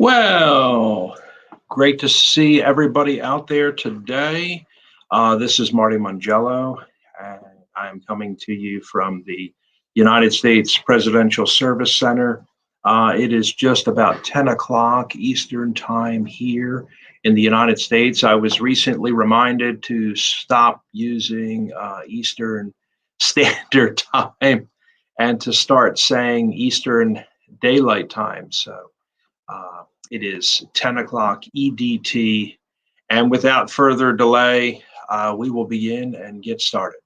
Well, great to see everybody out there today. This is Marty Mangello, and I'm coming to you from the United States Presidential Service Center. It is just about 10 o'clock Eastern Time here in the United States. I was recently reminded to stop using Eastern Standard Time and to start saying Eastern Daylight Time. So it is 10 o'clock EDT, and without further delay, we will begin and get started.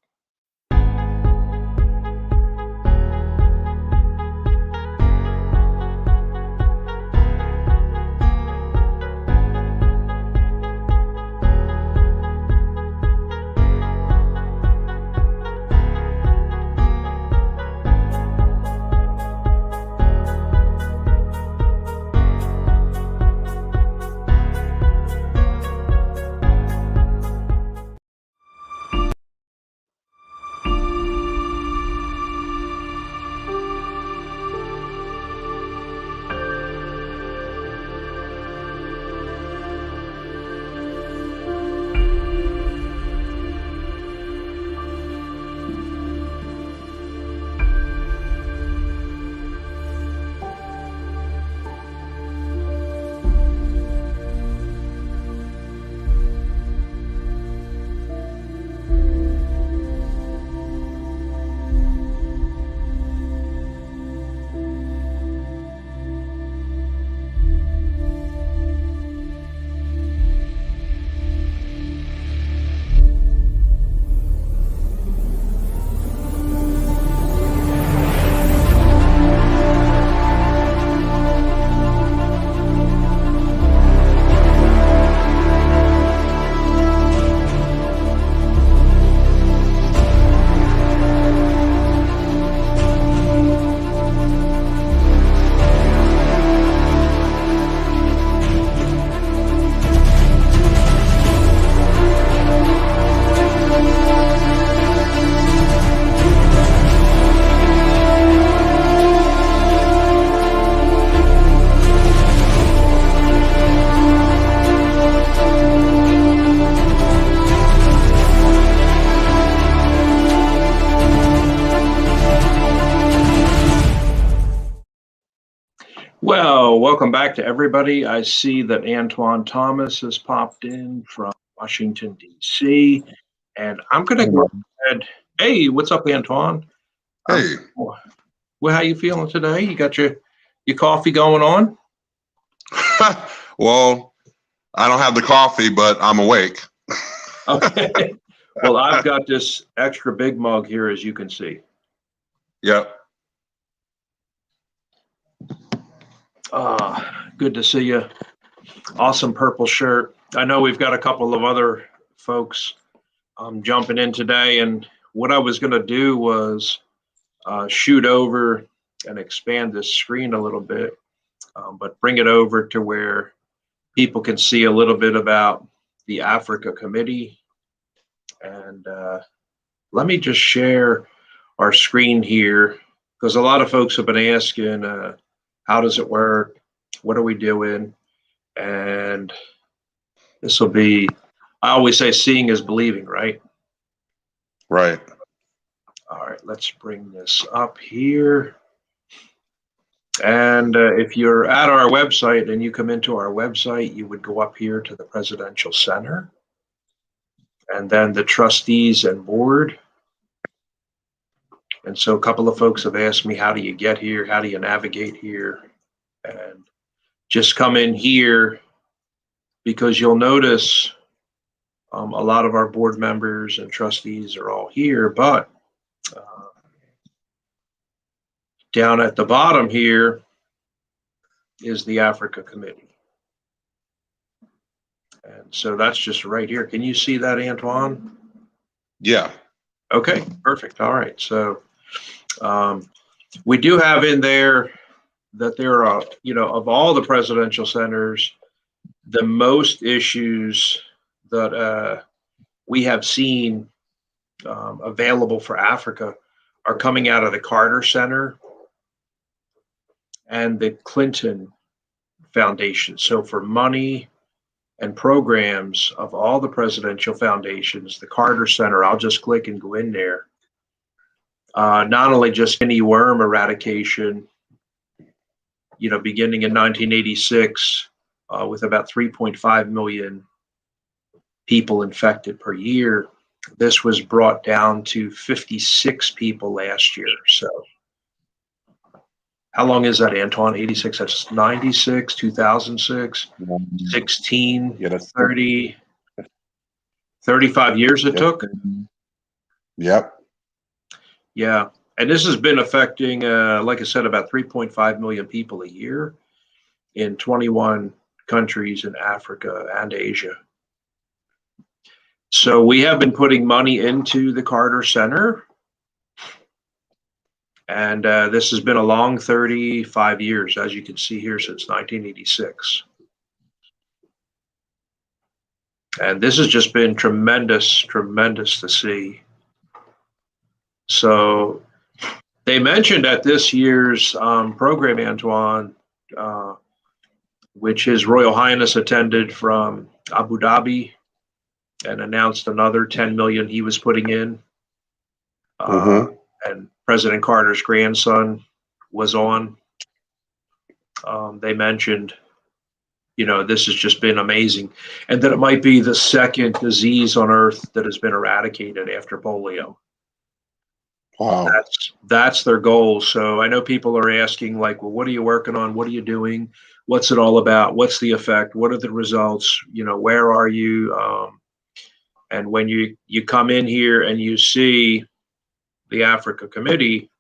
Well, welcome back to everybody. I see that Antwain Thomas has popped in from Washington, D.C., and I'm going to go ahead. Hey, what's up, Antwain? Hey. Well, how you feeling today? You got your coffee going on? Well, I don't have the coffee, but I'm awake. Okay. Well, I've got this extra big mug here, as you can see. Yep. Good to see you. Awesome purple shirt. I know we've got a couple of other folks jumping in today, and what I was going to do was shoot over and expand this screen a little bit, but bring it over to where people can see a little bit about the Africa Committee. And let me just share our screen here, because a lot of folks have been asking, how does it work? What are we doing? And this will be, I always say seeing is believing, right? Right. All right, let's bring this up here. And if you're at our website and you come into our website, you would go up here to the Presidential Center, and then the trustees and board. And so a couple of folks have asked me, how do you get here? How do you navigate here? And just come in here, because you'll notice a lot of our board members and trustees are all here, but down at the bottom here is the Africa Committee. And so that's just right here. Can you see that, Antwain? Yeah. Okay, perfect. All right. So we do have in there that there are, of all the presidential centers, the most issues that we have seen available for Africa are coming out of the Carter Center and the Clinton Foundation. So for money and programs of all the presidential foundations, the Carter Center, I'll just click and go in there. Not only just guinea worm eradication, beginning in 1986, with about 3.5 million people infected per year. This was brought down to 56 people last year. So how long is that, Antwain? 86, that's 96, 2006, 16, Yeah, that's 30, 35 years it took? Yep. Yeah. And this has been affecting, like I said, about 3.5 million people a year in 21 countries in Africa and Asia. So we have been putting money into the Carter Center. And this has been a long 35 years, as you can see here, since 1986. And this has just been tremendous to see. So they mentioned at this year's program, Antwain, which His Royal Highness attended from Abu Dhabi and announced another 10 million he was putting in. And President Carter's grandson was on. They mentioned, this has just been amazing. And that it might be the second disease on earth that has been eradicated after polio. Wow. That's their goal. So I know people are asking, like, well, what are you working on? What are you doing? What's it all about? What's the effect? What are the results? Where are you? And when you come in here and you see the Africa Committee,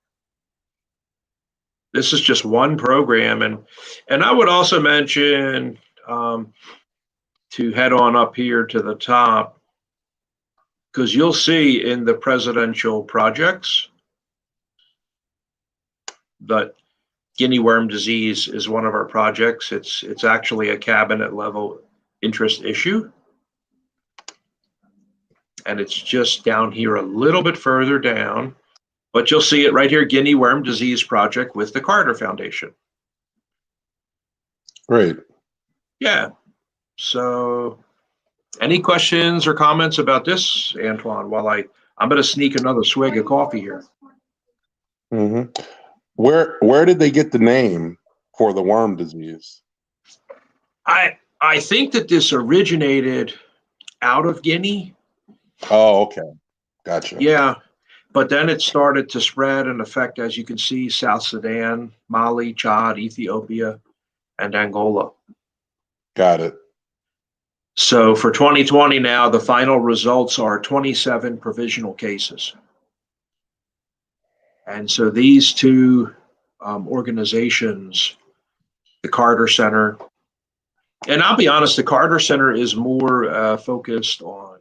this is just one program. And I would also mention, to head on up here to the top, because you'll see in the presidential projects that guinea worm disease is one of our projects. It's actually a cabinet level interest issue. And it's just down here a little bit further down, but you'll see it right here, Guinea Worm Disease Project with the Carter Foundation. Great. Yeah. So any questions or comments about this, Antwain, while I'm going to sneak another swig of coffee here. Where did they get the name for the worm disease? I think that this originated out of Guinea. Oh, okay. Gotcha. Yeah. But then it started to spread and affect, as you can see, South Sudan, Mali, Chad, Ethiopia, and Angola. Got it. So for 2020 now, the final results are 27 provisional cases. And so these two organizations, the Carter Center, and I'll be honest, the Carter Center is more focused on,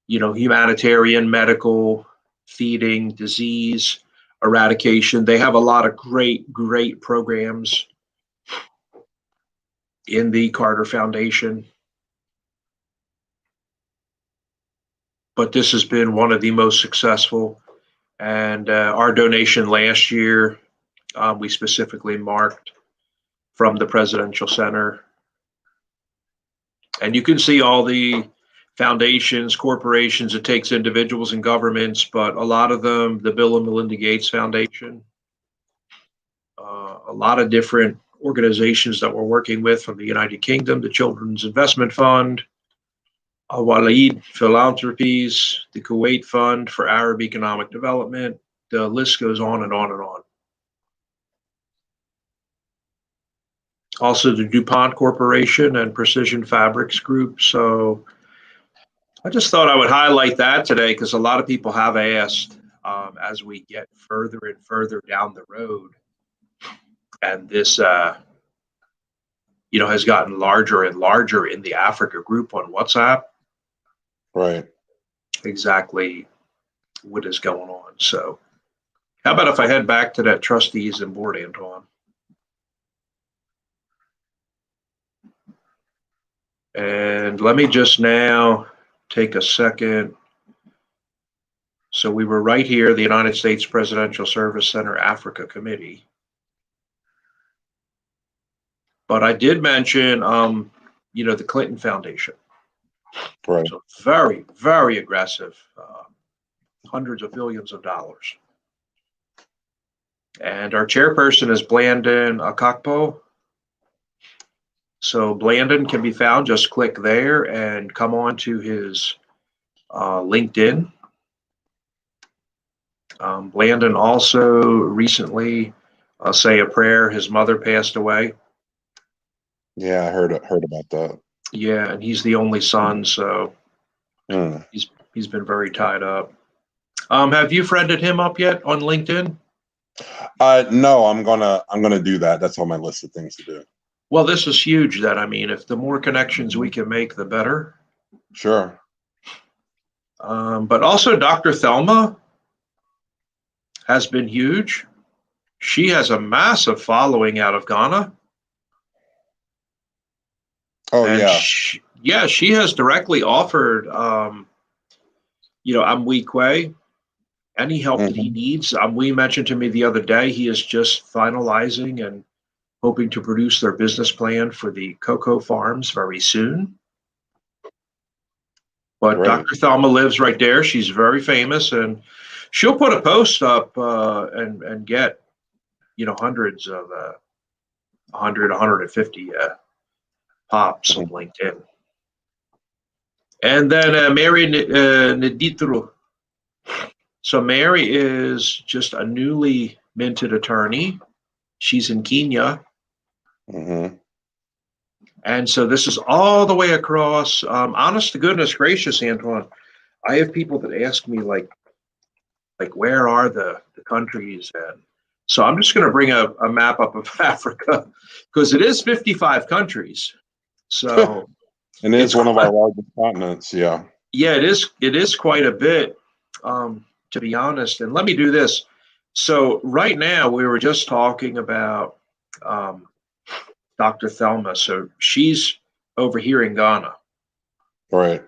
humanitarian, medical, feeding, disease eradication. They have a lot of great programs in the Carter Foundation. But this has been one of the most successful. And our donation last year, we specifically marked from the Presidential Center. And you can see all the foundations, corporations, it takes individuals and governments, but a lot of them, the Bill and Melinda Gates Foundation, a lot of different organizations that we're working with from the United Kingdom, the Children's Investment Fund, Al-Waleed Philanthropies, the Kuwait Fund for Arab Economic Development. The list goes on and on and on. Also the DuPont Corporation and Precision Fabrics Group. So I just thought I would highlight that today because a lot of people have asked as we get further and further down the road, and this has gotten larger and larger in the Africa group on WhatsApp. Right. Exactly what is going on. So how about if I head back to that trustees and board, Antwain? And let me just now take a second. So we were right here, the United States Presidential Service Center Africa Committee. But I did mention, the Clinton Foundation. Right. So very, very aggressive, hundreds of billions of dollars. And our chairperson is Blandin Akakpo. So Blandin can be found. Just click there and come on to his LinkedIn. Blandin also recently say a prayer. His mother passed away. Yeah, I heard about that. Yeah, and he's the only son, so Mm. he's been very tied up. Have you friended him up yet on LinkedIn? No, I'm gonna do that. That's on my list of things to do. Well, this is huge. That I mean, if the more connections we can make, the better. Sure. But also, Dr. Thelma has been huge. She has a massive following out of Ghana. Oh, And yeah. she has directly offered, Amui Quaye any help that he needs. Amui mentioned to me the other day he is just finalizing and hoping to produce their business plan for the cocoa farms very soon. But Great. Dr. Thelma lives right there. She's very famous, and she'll put a post up and get, hundreds of 100, 150 pops on LinkedIn. And then Mary Neditru. So Mary is just a newly minted attorney. She's in Kenya. Mm-hmm. And so this is all the way across. Honest to goodness gracious, Antwain, I have people that ask me like where are the countries? And so I'm just going to bring a map up of Africa because it is 55 countries. So And it's one of our largest continents. Yeah. Yeah, it is quite a bit, to be honest. And let me do this. So right now we were just talking about Dr. Thelma. So she's over here in Ghana. Right.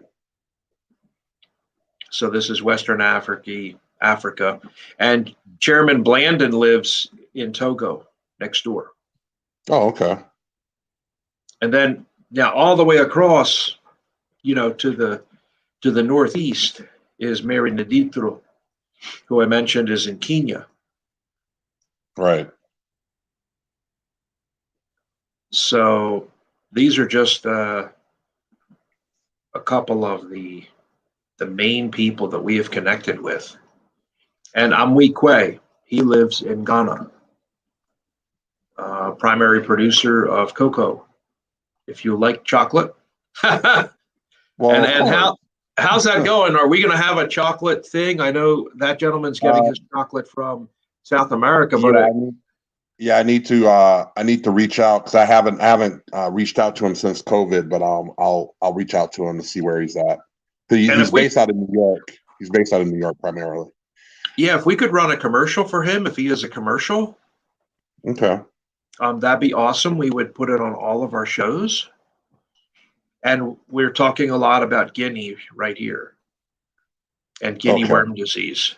So this is Western Africa. And Chairman Blandin lives in Togo next door. Oh, okay. And then now all the way across, to the northeast is Mary Neditru, who I mentioned is in Kenya. Right. So these are just a couple of the main people that we have connected with. And Amui Quaye, he lives in Ghana, primary producer of cocoa. If you like chocolate. Well, and how's that going? Are we going to have a chocolate thing? I know that gentleman's getting his chocolate from South America, but I need to reach out because I haven't reached out to him since COVID, but I'll reach out to him to see where he's at. He's based out of New York. He's based out of New York primarily. Yeah, if we could run a commercial for him, if he is a commercial, okay, that'd be awesome. We would put it on all of our shows. And we're talking a lot about Guinea right here and Guinea worm disease.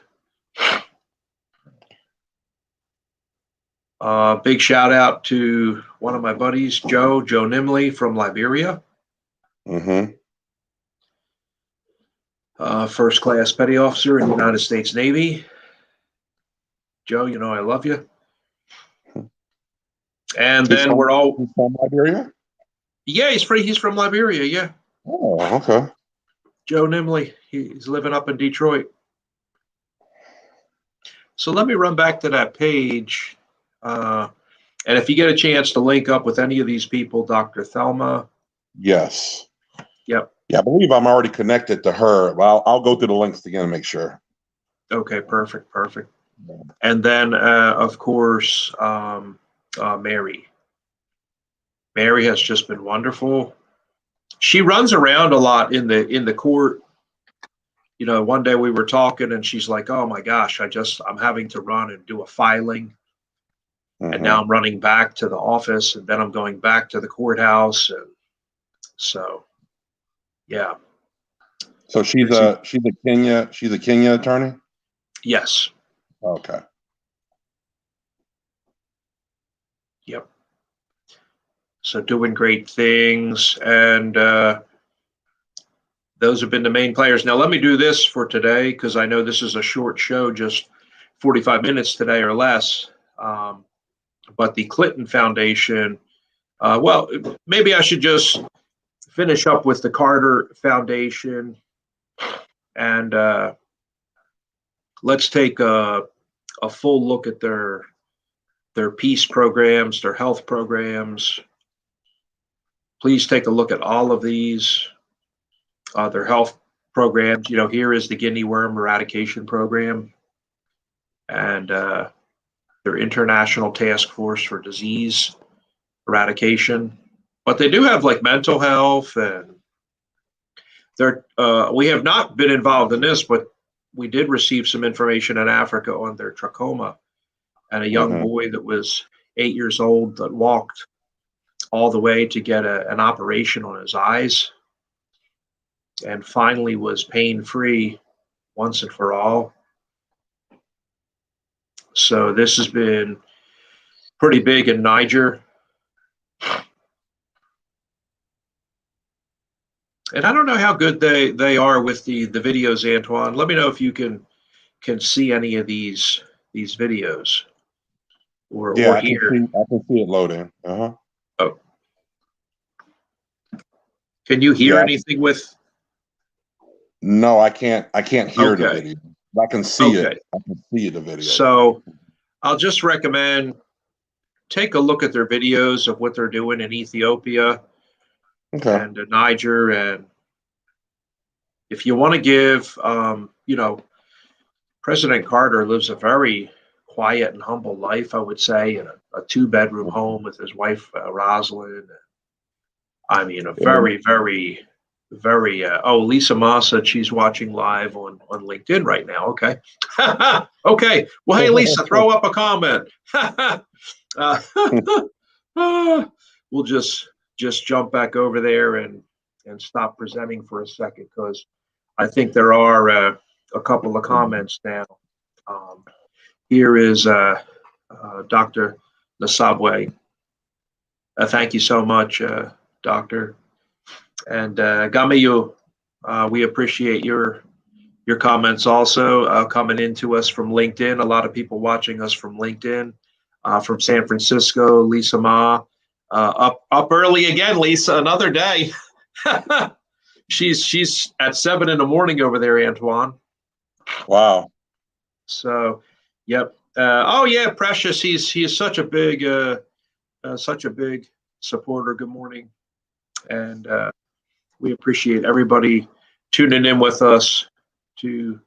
Big shout out to one of my buddies, Joe Nimley from Liberia. Mm-hmm. First class petty officer in the United States Navy. Joe, I love you. And then we're all from Liberia. Yeah, he's from Liberia. Yeah. Oh, okay. Joe Nimley, he's living up in Detroit. So let me run back to that page. And if you get a chance to link up with any of these people, Dr. Thelma. Yes. Yep. Yeah, I believe I'm already connected to her. Well, I'll go through the links again and make sure. Okay, perfect. And then, of course, Mary. Mary has just been wonderful. She runs around a lot in the court. One day we were talking and she's like, "Oh my gosh, I'm having to run and do a filing." Mm-hmm. And now I'm running back to the office and then I'm going back to the courthouse. And so, yeah. So she's a Kenya attorney? Yes. Okay. Yep. So doing great things, and those have been the main players. Now let me do this for today, because I know this is a short show, just 45 minutes today or less. But the Clinton Foundation, well, maybe I should just finish up with the Carter Foundation, and let's take a full look at their peace programs, their health programs. Please take a look at all of these, their health programs. You know, here is the guinea worm eradication program, and their International Task Force for Disease Eradication. But they do have like mental health, and we have not been involved in this, but we did receive some information in Africa on their trachoma, and a young boy that was 8 years old that walked all the way to get an operation on his eyes, and finally was pain-free once and for all. So this has been pretty big in Niger. And I don't know how good they are with the videos, Antwain. Let me know if you can see any of these videos or Yeah, hear. I can see it loading. Oh. Can you hear anything with? No, I can't hear the video. I can see it. I can see the video. So I'll just recommend take a look at their videos of what they're doing in Ethiopia and Niger. And if you want to give, you know, President Carter lives a very quiet and humble life, I would say, in a 2-bedroom home with his wife, Rosalind. I mean, a very, very, very, Lisa Ma said she's watching live on LinkedIn right now. Okay. Okay. Well, hey, Lisa, throw up a comment. We'll just jump back over there and stop presenting for a second, because I think there are a couple of comments now. Here is Dr. Nasabwe. Thank you so much, Doctor. And Gamayu, we appreciate your comments also, coming into us from LinkedIn. A lot of people watching us from LinkedIn, from San Francisco. Lisa Ma, up early again, Lisa, another day. She's at 7 in the morning over there, Antwain. Wow. So, yep. Oh yeah, Precious. He is such a big supporter. Good morning, and we appreciate everybody tuning in with us to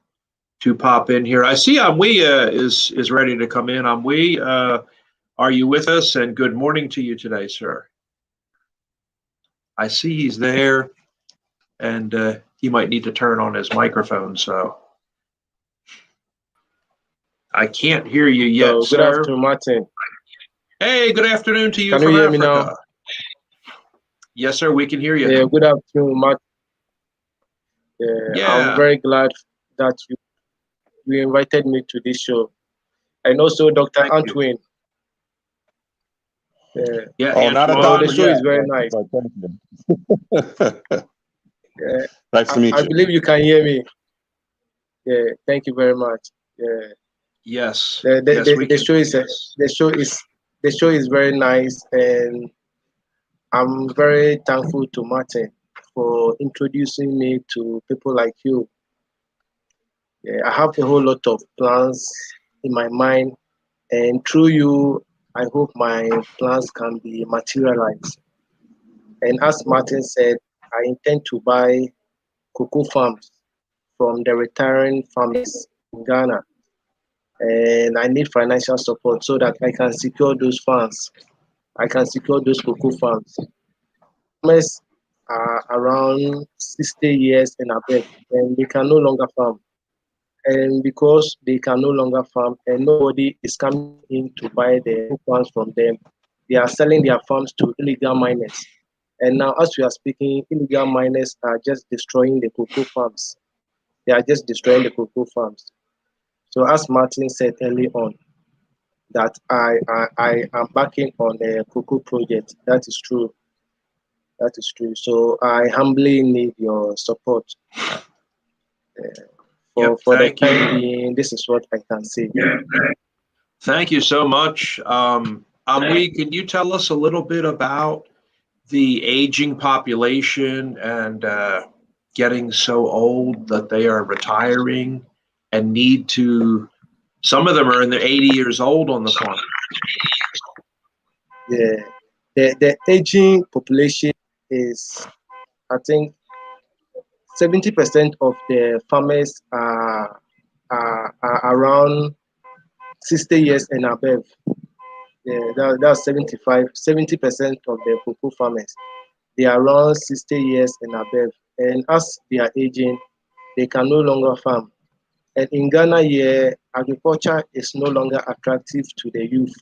pop in here. I see Amui is ready to come in. Amui, are you with us? And good morning to you today, sir. I see he's there, and he might need to turn on his microphone. So I can't hear you yet, sir. Good afternoon, Martin. Hey, good afternoon to you from Africa. Can you hear me now? Yes, sir, we can hear you. Yeah, good afternoon, Martin. Yeah, I'm very glad that you invited me to this show. And also Dr. Antwain. Yeah, not a doctor. The show is very nice. Nice to meet you. I believe you can hear me. Yeah, thank you very much. Yeah. Yes. The show is very nice, and I'm very thankful to Martin for introducing me to people like you. Yeah, I have a whole lot of plans in my mind, and through you, I hope my plans can be materialized. And as Martin said, I intend to buy cocoa farms from the retiring farmers in Ghana. And I need financial support so that I can secure those funds. I can secure those cocoa farms. Farmers are around 60 years and above, and they can no longer farm. And because they can no longer farm and nobody is coming in to buy the farms from them, they are selling their farms to illegal miners. And now, as we are speaking, illegal miners are just destroying the cocoa farms. They are just destroying the cocoa farms. So as Martin said early on, that I am backing on a cocoa project. That is true. That is true. So I humbly need your support. For the Thank you. time being, this is what I can say. Thank you so much. Amui, can you tell us a little bit about the aging population and getting so old that they are retiring and need to, some of them are in their 80 years old on the farm. Yeah, the aging population is, I think, 70% of the farmers are around 60 years and above. Yeah, that's 70% of the cocoa farmers. They are around 60 years and above. And as they are aging, they can no longer farm. And in Ghana here, agriculture is no longer attractive to the youth.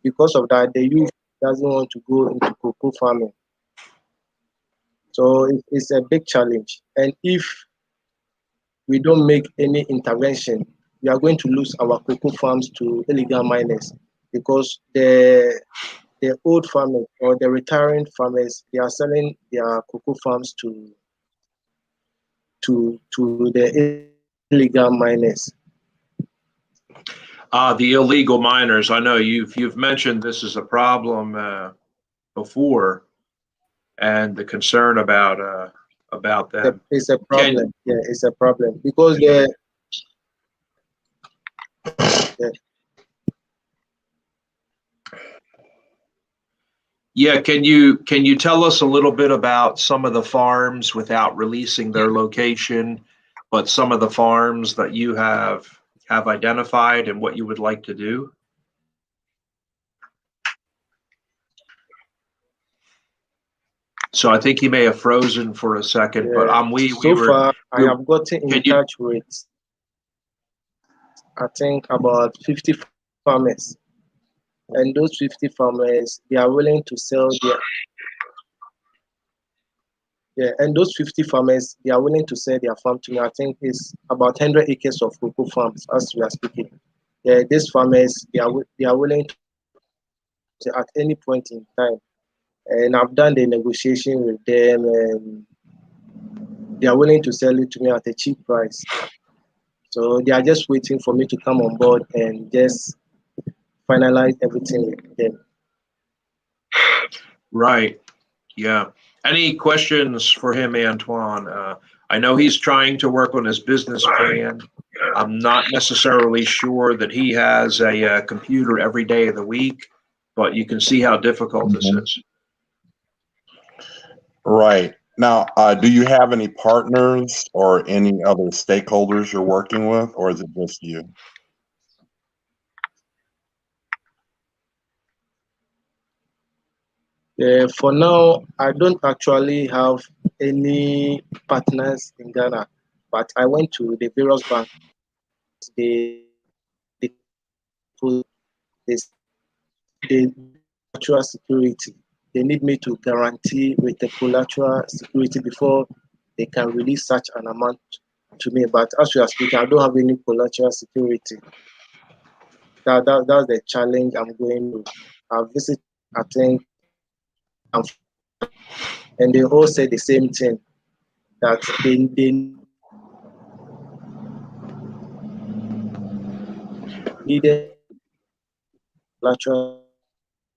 Because of that, the youth doesn't want to go into cocoa farming. So it's a big challenge. And if we don't make any intervention, we are going to lose our cocoa farms to illegal miners, because the old farmers or the retiring farmers, they are selling their cocoa farms to the illegal miners. The illegal miners. I know you've mentioned this is a problem before, and the concern about them. It's a problem. Yeah, it's a problem because Yeah, can you tell us a little bit about some of the farms without releasing their location, but some of the farms that you have identified and what you would like to do? So I think he may have frozen for a second, but I have gotten in touch with, I think, about 50 farmers, and those 50 farmers, they are willing to sell their and those 50 farmers, they are willing to sell their farm to me. I think it's about 100 acres of cocoa farms as we are speaking. Yeah, these farmers, they are willing to, at any point in time, and I've done the negotiation with them, and they are willing to sell it to me at a cheap price. So they are just waiting for me to come on board and just finalize everything with them. Right. Yeah. Any questions for him, Antwain? I know he's trying to work on his business plan. I'm not necessarily sure that he has a computer every day of the week, but you can see how difficult this is. Right. Now, do you have any partners or any other stakeholders you're working with, or is it just you? For now, I don't actually have any partners in Ghana, but I went to the various banks. They collateral security. They need me to guarantee with the collateral security before they can release such an amount to me. But as we are speaking, I don't have any collateral security. That's the challenge I'm going to. I visit, I think, and they all say the same thing, that they needed collateral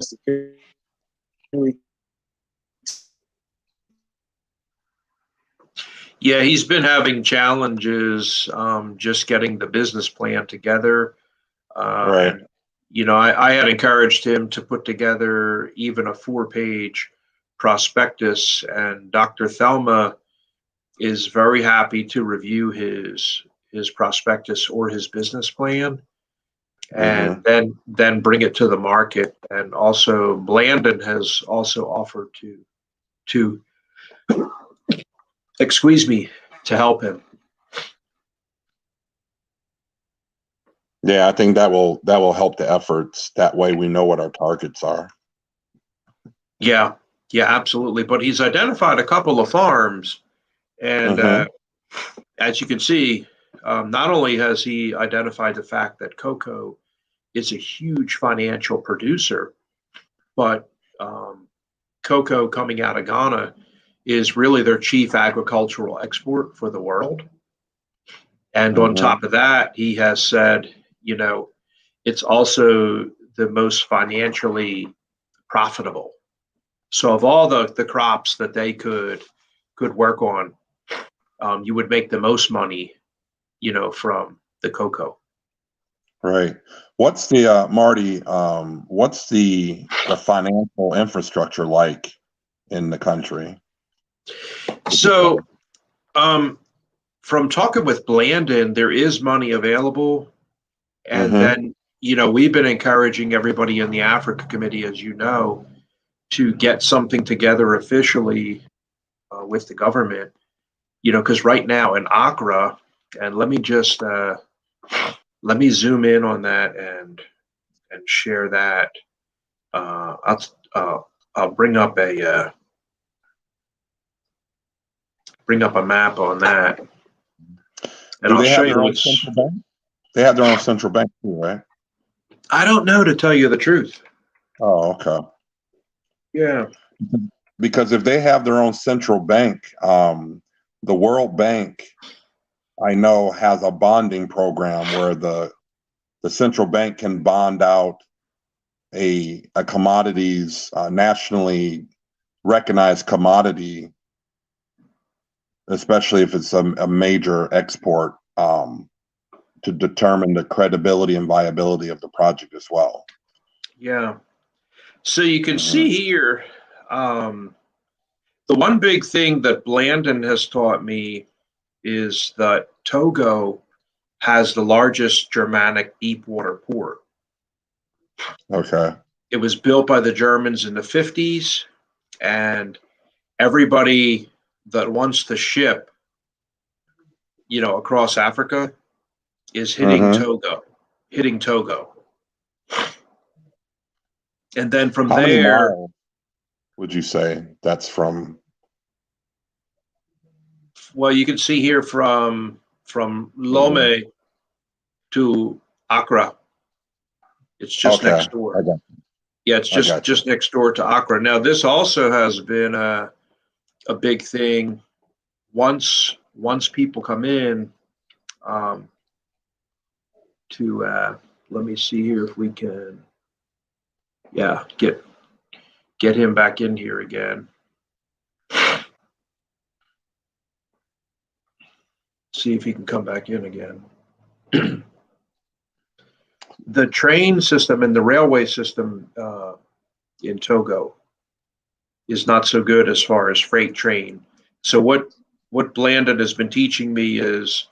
security. Yeah, he's been having challenges just getting the business plan together. Right. And, you know, I had encouraged him to put together even a 4-page prospectus, and Dr. Thelma is very happy to review his prospectus or his business plan, and then bring it to the market. And also Blandin has also offered to excuse me, to help him. Yeah, I think that will help the efforts. That way we know what our targets are. Yeah, absolutely. But he's identified a couple of farms, and as you can see, not only has he identified the fact that cocoa is a huge financial producer, but cocoa coming out of Ghana is really their chief agricultural export for the world. And on top of that, he has said, it's also the most financially profitable. So of all the crops that they could work on, you would make the most money, from the cocoa. Right. What's the Marty? What's the financial infrastructure like in the country? So, from talking with Blandin, there is money available, and then we've been encouraging everybody in the Africa Committee, as you know, to get something together officially with the government. Because right now in Accra, and let me just let me zoom in on that and share that. I'll bring up a map on that, and I'll show you what's. They have their own central bank too, right? I don't know, to tell you the truth. Oh, okay. Yeah. Because if they have their own central bank, the World Bank, I know, has a bonding program where the central bank can bond out a commodities, nationally recognized commodity, especially if it's a major export, to determine the credibility and viability of the project as well. Yeah. So you can see here, the one big thing that Blandin has taught me is that Togo has the largest Germanic deep water port. Okay. It was built by the Germans in the 50s, and everybody that wants to ship, across Africa is hitting Togo. And then from How many there, miles would you say that's from? well, you can see here from Lome to Accra. It's just next door. Yeah, it's just next door to Accra. Now, this also has been a big thing. Once people come in, to let me see here if we can, get him back in here again. See if he can come back in again. The train system and the railway system in Togo is not so good as far as freight train. So what Blandin has been teaching me is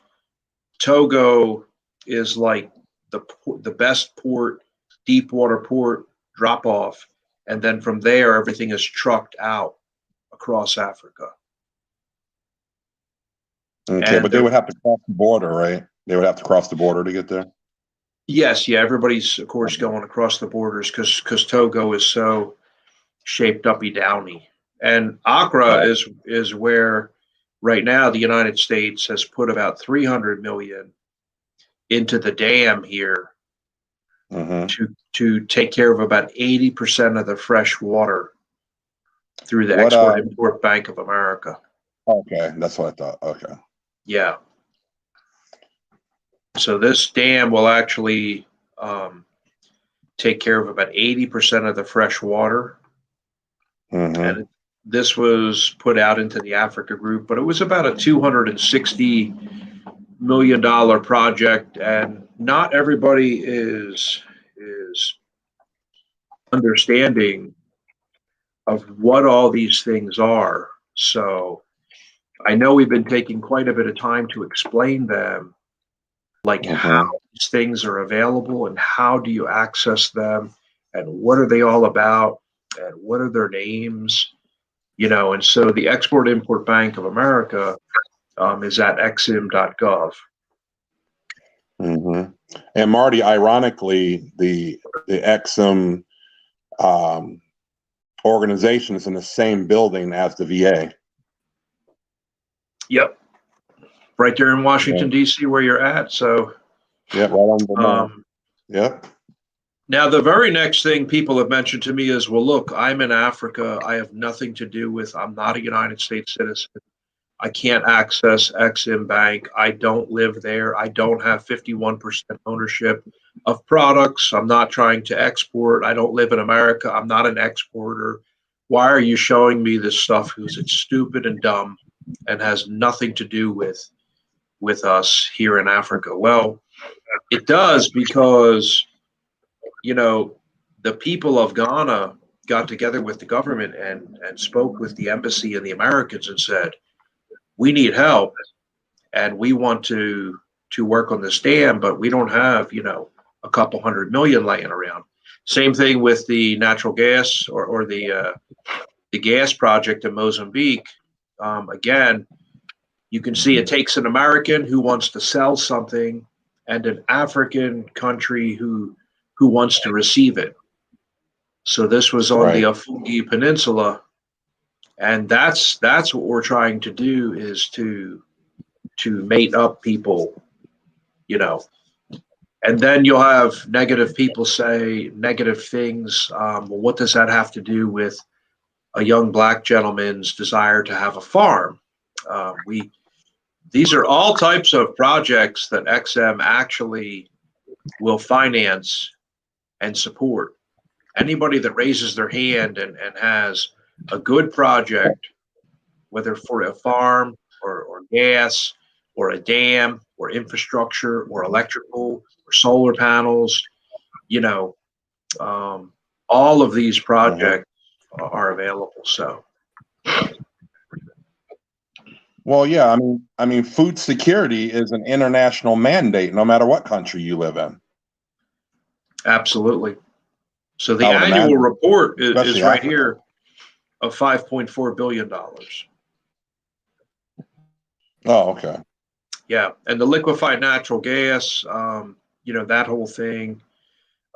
Togo is like the best port, deep water port drop off, and then from there everything is trucked out across Africa. Okay, but they would have to cross the border, right? They would have to cross the border to get there. Yes, yeah, everybody's of course going across the borders because Togo is so shaped uppy downy, and Accra is where right now the United States has put about 300 million into the dam here to take care of about 80% of the fresh water through the Export-Import Bank of America. Okay, that's what I thought. Okay. Yeah. So this dam will actually take care of about 80% of the fresh water. And this was put out into the Africa group, but it was about a $260 million project, and not everybody is understanding of what all these things are. So I know we've been taking quite a bit of time to explain them, like how these things are available and how do you access them and what are they all about and what are their names, and so the Export-Import Bank of America is at exim.gov. And Marty, ironically, the Exim organization is in the same building as the VA. Yep. Right there in Washington, D.C., where you're at. So, yeah, right on the map. Yep. Now, the very next thing people have mentioned to me is, well, look, I'm in Africa. I have nothing to do with, I'm not a United States citizen. I can't access Exim Bank. I don't live there. I don't have 51% ownership of products. I'm not trying to export. I don't live in America. I'm not an exporter. Why are you showing me this stuff? Because it's stupid and dumb and has nothing to do with us here in Africa. Well, it does, because the people of Ghana got together with the government and spoke with the embassy and the Americans and said, we need help and we want to work on this dam, but we don't have, a couple $100 million laying around. Same thing with the natural gas or the gas project in Mozambique. Again, you can see it takes an American who wants to sell something and an African country who wants to receive it. So this was on the Afungi Peninsula, and that's what we're trying to do, is to mate up people, and then you'll have negative people say negative things. Well, what does that have to do with a young black gentleman's desire to have a farm? These are all types of projects that XM actually will finance and support. Anybody that raises their hand and has a good project, whether for a farm or gas or a dam or infrastructure or electrical or solar panels, all of these projects are available. So. Well, yeah, I mean, food security is an international mandate, no matter what country you live in. Absolutely. So the annual report is right here of $5.4 billion. Oh, okay. Yeah, and the liquefied natural gas, that whole thing,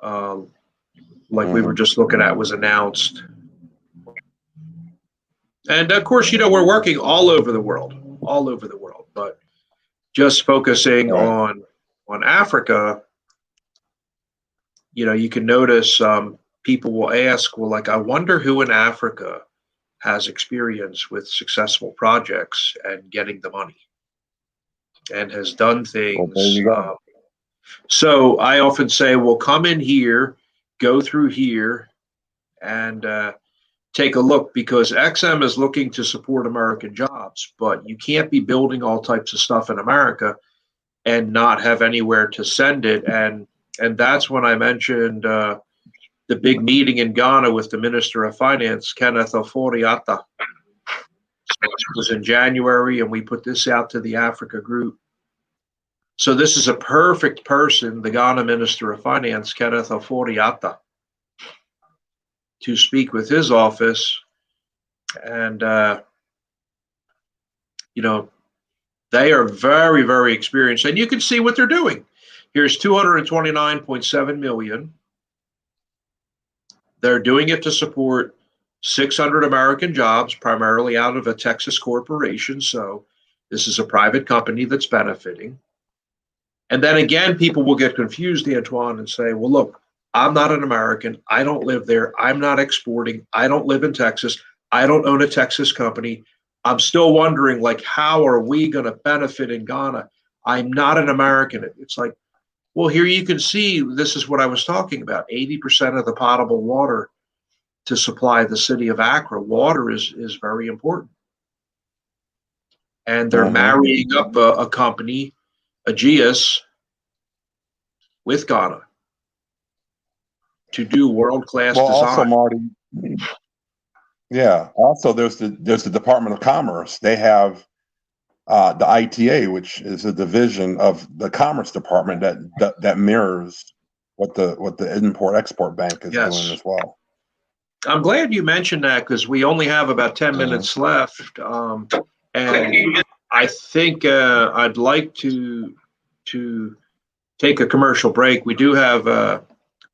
like we were just looking at, was announced. And of course, we're working all over the world, but just focusing on Africa, you can notice people will ask, well, like, I wonder who in Africa has experience with successful projects and getting the money and has done things. So I often say, well, come in here, go through here, and take a look, because XM is looking to support American jobs, but you can't be building all types of stuff in America and not have anywhere to send it. And that's when I mentioned the big meeting in Ghana with the Minister of Finance, Kenneth Ofori-Atta. So it was in January, and we put this out to the Africa group. So this is a perfect person, the Ghana Minister of Finance, Kenneth Ofori-Atta, to speak with his office. And, they are very, very experienced. And you can see what they're doing. Here's 229.7 million. They're doing it to support 600 American jobs, primarily out of a Texas corporation. So this is a private company that's benefiting. And then again, people will get confused, Antwain, and say, well, look, I'm not an American. I don't live there. I'm not exporting. I don't live in Texas. I don't own a Texas company. I'm still wondering, like, how are we going to benefit in Ghana? I'm not an American. It's like, well, here you can see, this is what I was talking about. 80% of the potable water to supply the city of Accra, water is very important. And they're marrying up a company, Aegeus, with Ghana to do world-class design. Also, Marty, also there's the Department of Commerce. They have the ITA, which is a division of the Commerce Department that mirrors what the Import-Export Bank is doing as well. I'm glad you mentioned that, because we only have about 10 minutes left, and I think I'd like to take a commercial break. We do have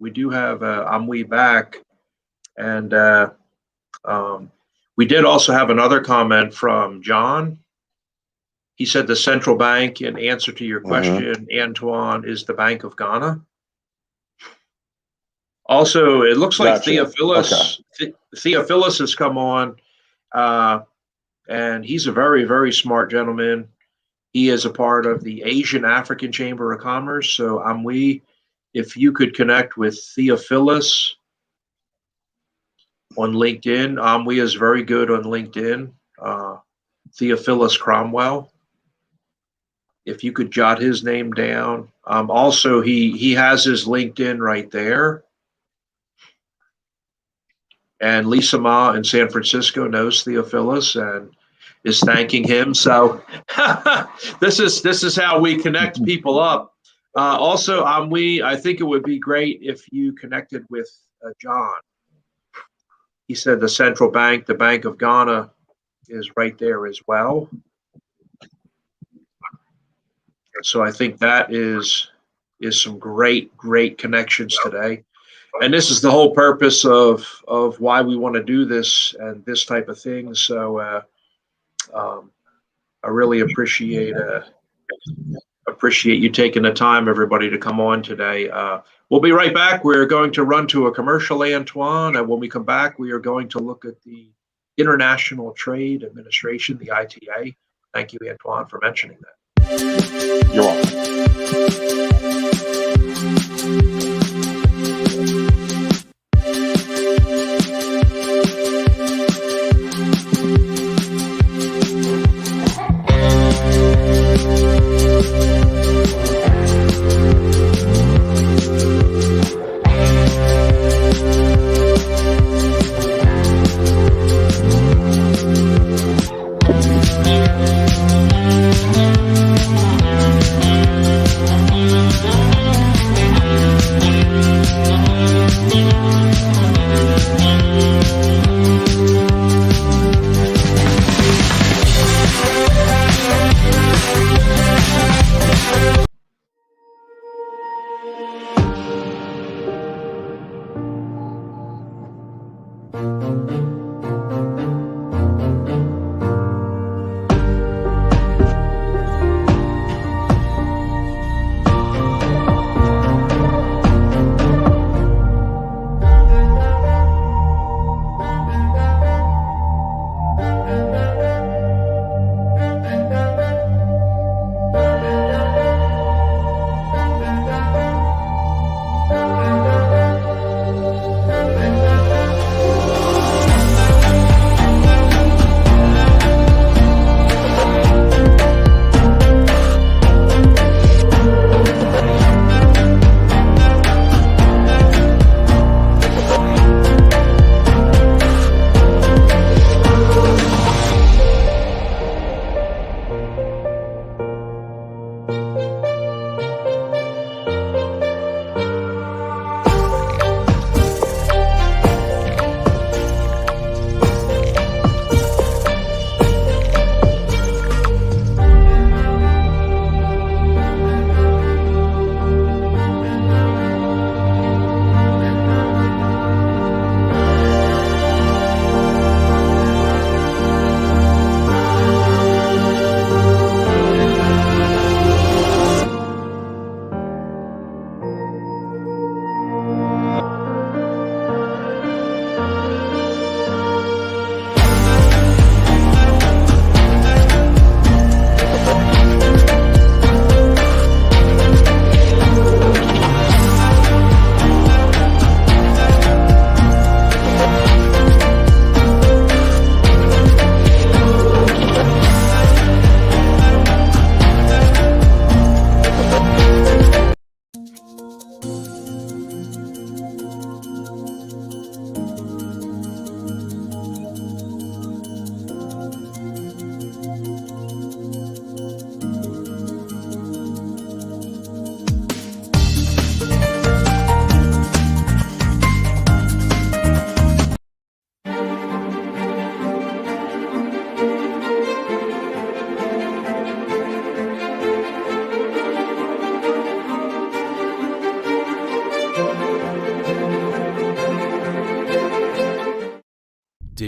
Amui back, and we did also have another comment from John. He said the central bank, in answer to your question, Antwain, is the Bank of Ghana. Also, it looks like Gotcha. Theophilus has come on, and he's a very, very smart gentleman. He is a part of the Asian African Chamber of Commerce. So Amui, if you could connect with Theophilus on LinkedIn. Amui is very good on LinkedIn. Theophilus Cromwell. If you could jot his name down. Also, he has his LinkedIn right there. And Lisa Ma in San Francisco knows Theophilus and is thanking him. So this is how we connect people up. Also, I think it would be great if you connected with John. He said the central bank, the Bank of Ghana, is right there as well. So I think that is some great connections today. And this is the whole purpose of why we want to do this and this type of thing. So I really appreciate you taking the time, everybody, to come on today. We'll be right back. We're going to run to a commercial, Antwain, and when we come back, we are going to look at the International Trade Administration, the ITA. Thank you, Antwain, for mentioning that. You're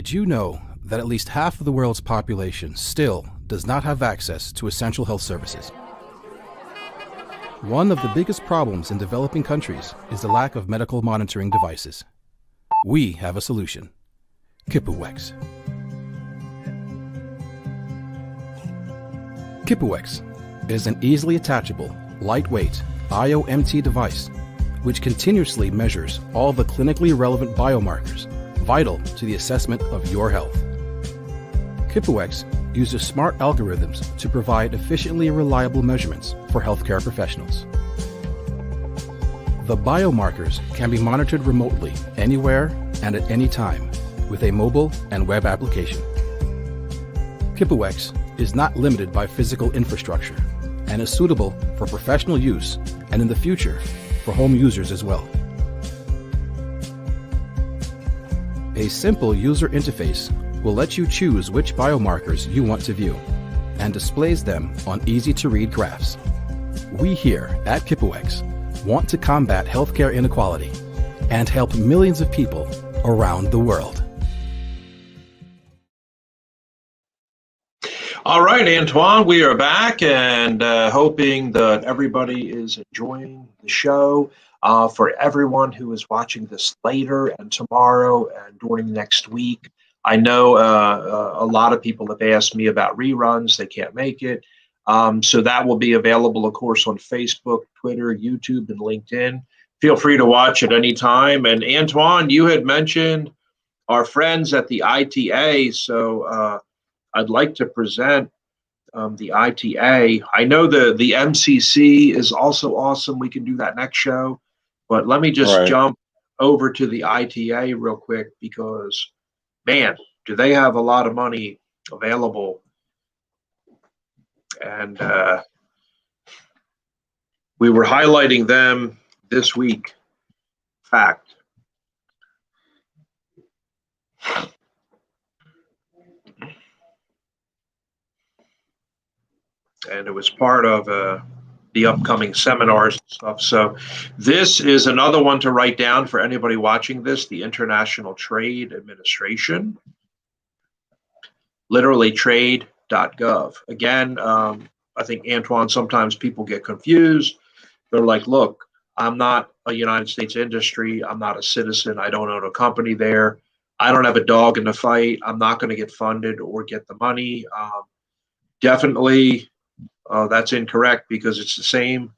Did you know that at least half of the world's population still does not have access to essential health services? One of the biggest problems in developing countries is the lack of medical monitoring devices. We have a solution. Kipuwex. Kipuwex is an easily attachable, lightweight IOMT device which continuously measures all the clinically relevant biomarkers vital to the assessment of your health. Kipuwex uses smart algorithms to provide efficiently reliable measurements for healthcare professionals. The biomarkers can be monitored remotely, anywhere and at any time, with a mobile and web application. Kipuwex is not limited by physical infrastructure and is suitable for professional use and in the future for home users as well. A simple user interface will let you choose which biomarkers you want to view and displays them on easy-to-read graphs. We here at Kipuwex want to combat healthcare inequality and help millions of people around the world. All right, Antwain, we are back and hoping that everybody is enjoying the show. For everyone who is watching this later and tomorrow and during next week, I know a lot of people have asked me about reruns. They can't make it. So that will be available, of course, on Facebook, Twitter, YouTube, and LinkedIn. Feel free to watch at any time. And Antwain, you had mentioned our friends at the ITA, so I'd like to present the ITA. I know the MCC is also awesome. We can do that next show. But let me just jump over to the ITA real quick because, man, do they have a lot of money available. And we were highlighting them this week. Fact. And it was part of the upcoming seminars and stuff. So this is another one to write down for anybody watching this, the International Trade Administration, literally trade.gov. Again, I think, Antwain, sometimes people get confused. They're like, look, I'm not a United States industry. I'm not a citizen. I don't own a company there. I don't have a dog in the fight. I'm not going to get funded or get the money. Definitely, that's incorrect because it's the same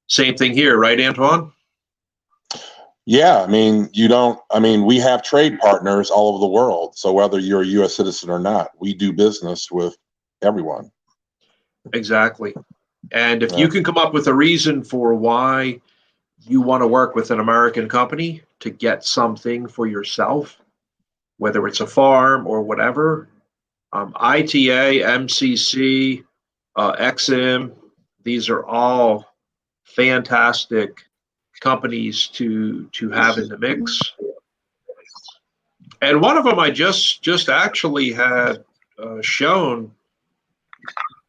thing here, right, Antwain? Yeah, I mean, we have trade partners all over the world. So whether you're a U.S. citizen or not, we do business with everyone. Exactly. And if you can come up with a reason for why you want to work with an American company to get something for yourself, whether it's a farm or whatever, ITA, MCC, XM, these are all fantastic companies to have in the mix. And one of them I just actually had shown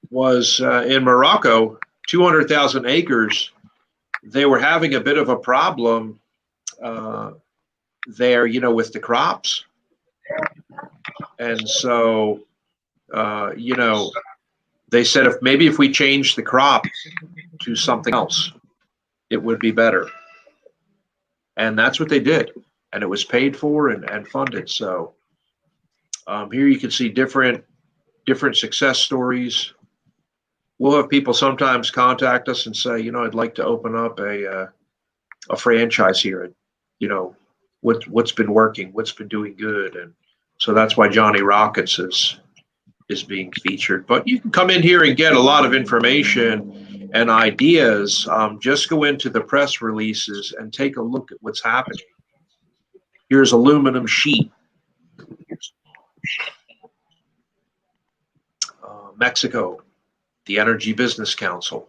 was in Morocco, 200,000 acres. They were having a bit of a problem there, with the crops. And so, they said if we change the crop to something else, it would be better. And that's what they did. And it was paid for and funded. So here you can see different success stories. We'll have people sometimes contact us and say, I'd like to open up a franchise here. And, what's been working, what's been doing good. And so that's why Johnny Rockets is being featured. But you can come in here and get a lot of information and ideas. Just go into the press releases and take a look at what's happening. Here's aluminum sheet. Mexico, the Energy Business Council.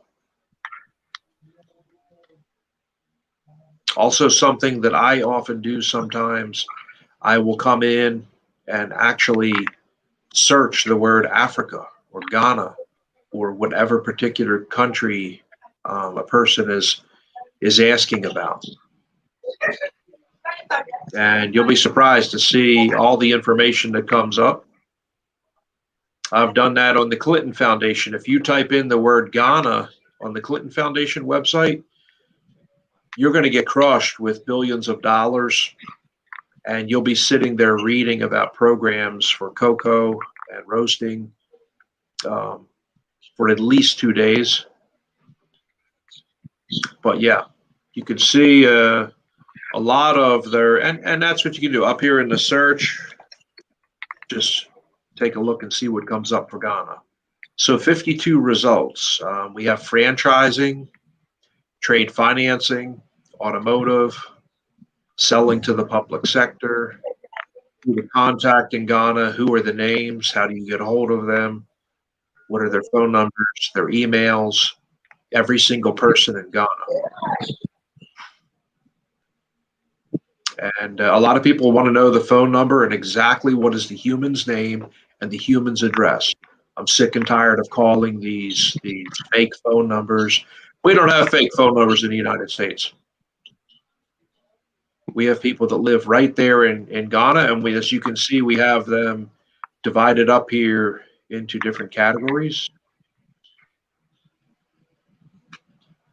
Also something that I often do sometimes, I will come in and actually search the word Africa or Ghana or whatever particular country a person is asking about. And you'll be surprised to see all the information that comes up. I've done that on the Clinton Foundation. If you type in the word Ghana on the Clinton Foundation website, you're going to get crushed with billions of dollars, and you'll be sitting there reading about programs for cocoa and roasting for at least 2 days. But yeah, you can see a lot of their, and that's what you can do up here in the search. Just take a look and see what comes up for Ghana. So 52 results. We have franchising, trade financing, automotive, selling to the public sector, who to contact in Ghana, who are the names, how do you get a hold of them, what are their phone numbers, their emails, every single person in Ghana. And a lot of people want to know the phone number and exactly what is the human's name and the human's address. I'm sick and tired of calling these fake phone numbers. We don't have fake phone numbers in the United States. We have people that live right there in Ghana, and as you can see, we have them divided up here into different categories.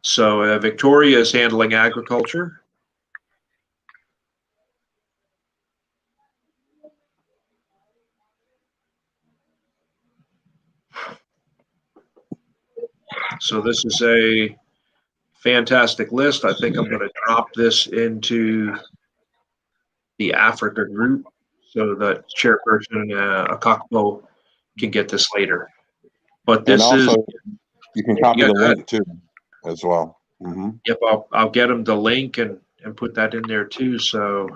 So Victoria is handling agriculture. So this is a fantastic list. I think I'm going to drop this into the Africa group so that Chairperson Akakpo can get this later. But this and also, is, you can copy the link too as well. Mm-hmm. Yep, I'll get them the link and put that in there too. So,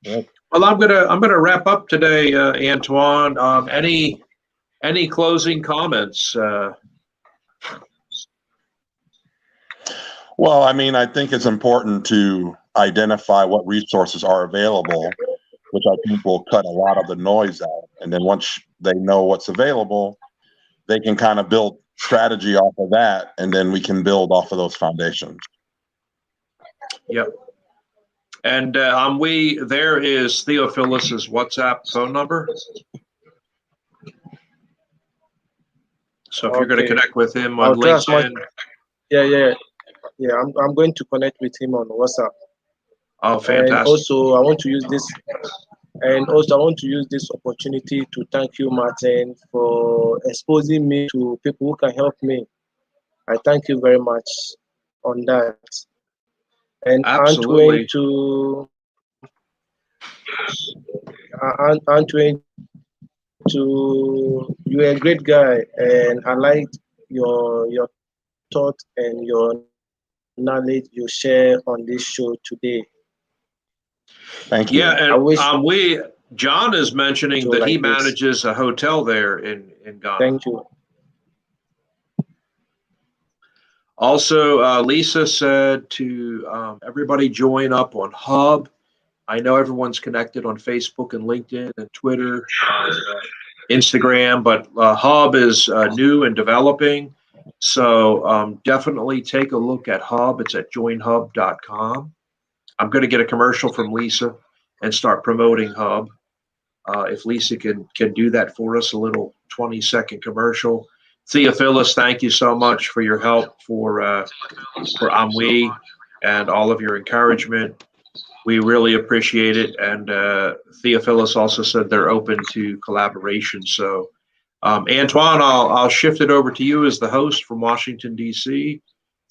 yep. Well, I'm gonna wrap up today, Antwain. Any closing comments? Well, I mean, I think it's important to identify what resources are available, which I think will cut a lot of the noise out. And then once they know what's available, they can kind of build strategy off of that, and then we can build off of those foundations. Yep. And there is Theophilus's WhatsApp phone number. So if you're going to connect with him on LinkedIn. Yeah, I'm going to connect with him on WhatsApp. Oh, fantastic. And also I want to use this opportunity to thank you, Martin, for exposing me to people who can help me. I thank you very much on that. And absolutely. Antwain, you're a great guy, and I liked your thought and your knowledge you share on this show today. Thank you. Yeah, and John is mentioning that he manages a hotel there in Ghana. Thank you. Also, Lisa said to everybody join up on Hub. I know everyone's connected on Facebook and LinkedIn and Twitter, Instagram, but Hub is new and developing. So definitely take a look at Hub. It's at joinhub.com. I'm going to get a commercial from Lisa and start promoting Hub. If Lisa can do that for us, a little 20-second commercial. Theophilus, thank you so much for your help for Amui and all of your encouragement. We really appreciate it. And Theophilus also said they're open to collaboration. So Antwain, I'll shift it over to you as the host from Washington, D.C.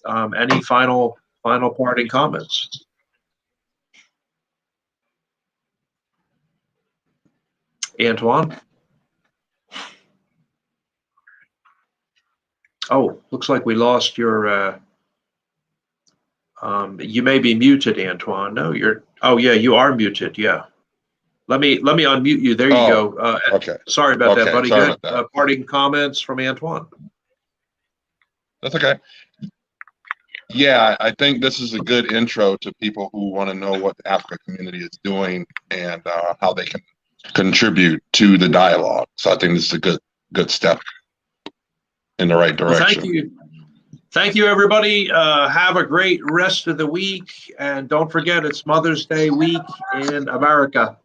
Any final parting comments? Antwain? Oh, looks like we lost your, you may be muted, Antwain. No, you are muted, yeah. Let me unmute you. There you go. Okay. Sorry about that, buddy. Go ahead. Parting comments from Antwain. That's okay. Yeah, I think this is a good intro to people who want to know what the Africa community is doing and how they can contribute to the dialogue. So I think this is a good step in the right direction. Well, thank you. Thank you, everybody. Have a great rest of the week. And don't forget, it's Mother's Day week in America.